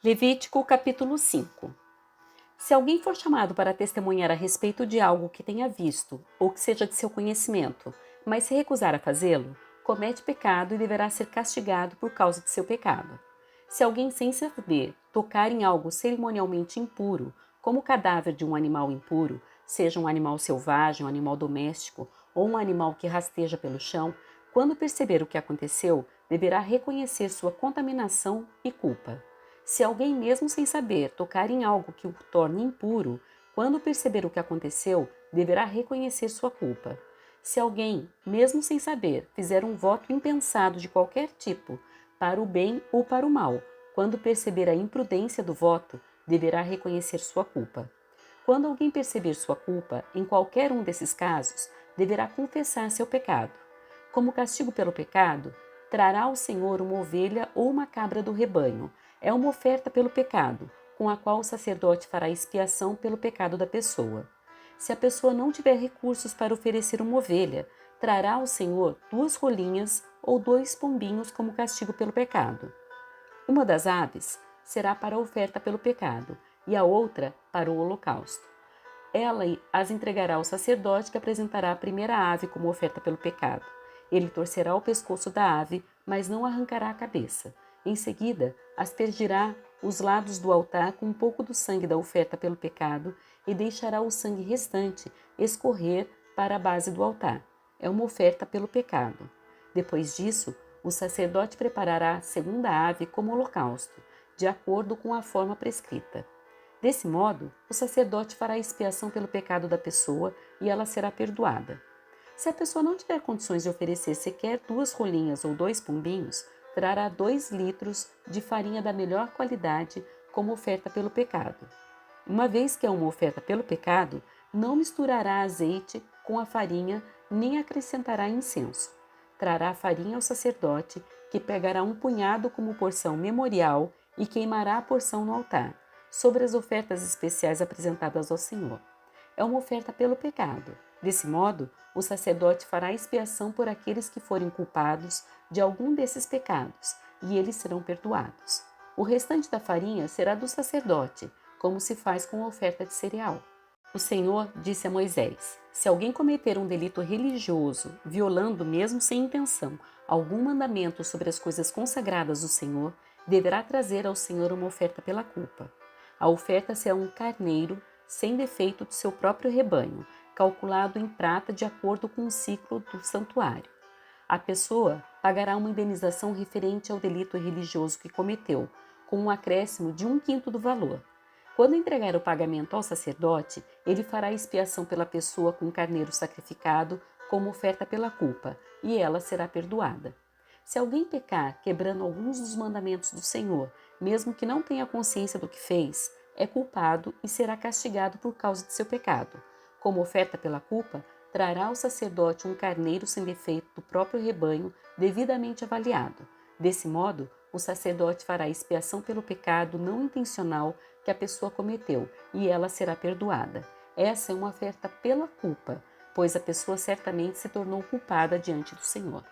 Levítico capítulo 5. Se alguém for chamado para testemunhar a respeito de algo que tenha visto ou que seja de seu conhecimento, mas se recusar a fazê-lo, comete pecado e deverá ser castigado por causa de seu pecado. Se alguém sem saber tocar em algo cerimonialmente impuro, como o cadáver de um animal impuro, seja um animal selvagem, um animal doméstico ou um animal que rasteja pelo chão, quando perceber o que aconteceu, deverá reconhecer sua contaminação e culpa. Se alguém, mesmo sem saber, tocar em algo que o torne impuro, quando perceber o que aconteceu, deverá reconhecer sua culpa. Se alguém, mesmo sem saber, fizer um voto impensado de qualquer tipo, para o bem ou para o mal, quando perceber a imprudência do voto, deverá reconhecer sua culpa. Quando alguém perceber sua culpa, em qualquer um desses casos, deverá confessar seu pecado. Como castigo pelo pecado, trará ao Senhor uma ovelha ou uma cabra do rebanho. É uma oferta pelo pecado, com a qual o sacerdote fará expiação pelo pecado da pessoa. Se a pessoa não tiver recursos para oferecer uma ovelha, trará ao Senhor 2 rolinhas ou 2 pombinhos como castigo pelo pecado. Uma das aves será para a oferta pelo pecado e a outra para o holocausto. Ela as entregará ao sacerdote, que apresentará a primeira ave como oferta pelo pecado. Ele torcerá o pescoço da ave, mas não arrancará a cabeça. Em seguida, aspergirá os lados do altar com um pouco do sangue da oferta pelo pecado e deixará o sangue restante escorrer para a base do altar. É uma oferta pelo pecado. Depois disso, o sacerdote preparará a segunda ave como holocausto, de acordo com a forma prescrita. Desse modo, o sacerdote fará expiação pelo pecado da pessoa e ela será perdoada. Se a pessoa não tiver condições de oferecer sequer 2 rolinhas ou 2 pombinhos, trará 2 litros de farinha da melhor qualidade como oferta pelo pecado. Uma vez que é uma oferta pelo pecado, não misturará azeite com a farinha nem acrescentará incenso. Trará a farinha ao sacerdote, que pegará um punhado como porção memorial e queimará a porção no altar, sobre as ofertas especiais apresentadas ao Senhor. É uma oferta pelo pecado. Desse modo, o sacerdote fará expiação por aqueles que forem culpados de algum desses pecados, e eles serão perdoados. O restante da farinha será do sacerdote, como se faz com a oferta de cereal. O Senhor disse a Moisés: se alguém cometer um delito religioso, violando, mesmo sem intenção, algum mandamento sobre as coisas consagradas do Senhor, deverá trazer ao Senhor uma oferta pela culpa. A oferta será um carneiro sem defeito do seu próprio rebanho, calculado em prata de acordo com o ciclo do santuário. A pessoa pagará uma indenização referente ao delito religioso que cometeu, com um acréscimo de 1/5 do valor. Quando entregar o pagamento ao sacerdote, ele fará expiação pela pessoa com um carneiro sacrificado como oferta pela culpa, e ela será perdoada. Se alguém pecar quebrando alguns dos mandamentos do Senhor, mesmo que não tenha consciência do que fez, é culpado e será castigado por causa de seu pecado. Como oferta pela culpa, trará ao sacerdote um carneiro sem defeito do próprio rebanho, devidamente avaliado. Desse modo, o sacerdote fará expiação pelo pecado não intencional que a pessoa cometeu, e ela será perdoada. Essa é uma oferta pela culpa, pois a pessoa certamente se tornou culpada diante do Senhor.